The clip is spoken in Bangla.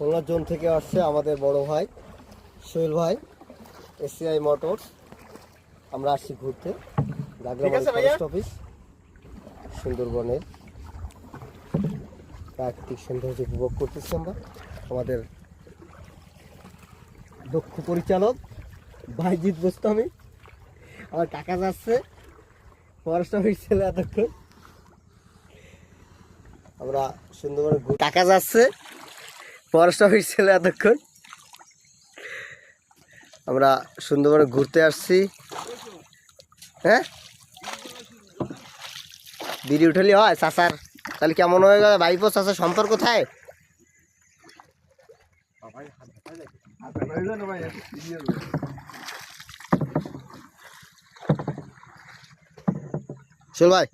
খুলনা জোন থেকে আসছে আমাদের বড় ভাই সোহেল ভাই, এসিআই মোটরস। আমরা আসছি ঘুরতে গাগরাবাড়ি ফরেস্ট অফিস, সুন্দরবনের প্রাকৃতিক সৌন্দর্য উপভোগ করতেছি আমরা। আমাদের দক্ষ পরিচালক ভাইজিৎ বোস্তামি, আমার টাকা যাচ্ছে ফরেস্ট অফিস ছেলে এতক্ষণ। আমরা সুন্দরবনে টাকা যাচ্ছে ফরেস্ট অফিস ছেলে এতক্ষণ। আমরা সুন্দরবনে ঘুরতে আসছি। হ্যাঁ, বিড়ি উঠালি হয় চাচার, তাহলে কেমন হয়ে গেল ভাইপো চাচার সম্পর্ক কোথায়? চল ভাই,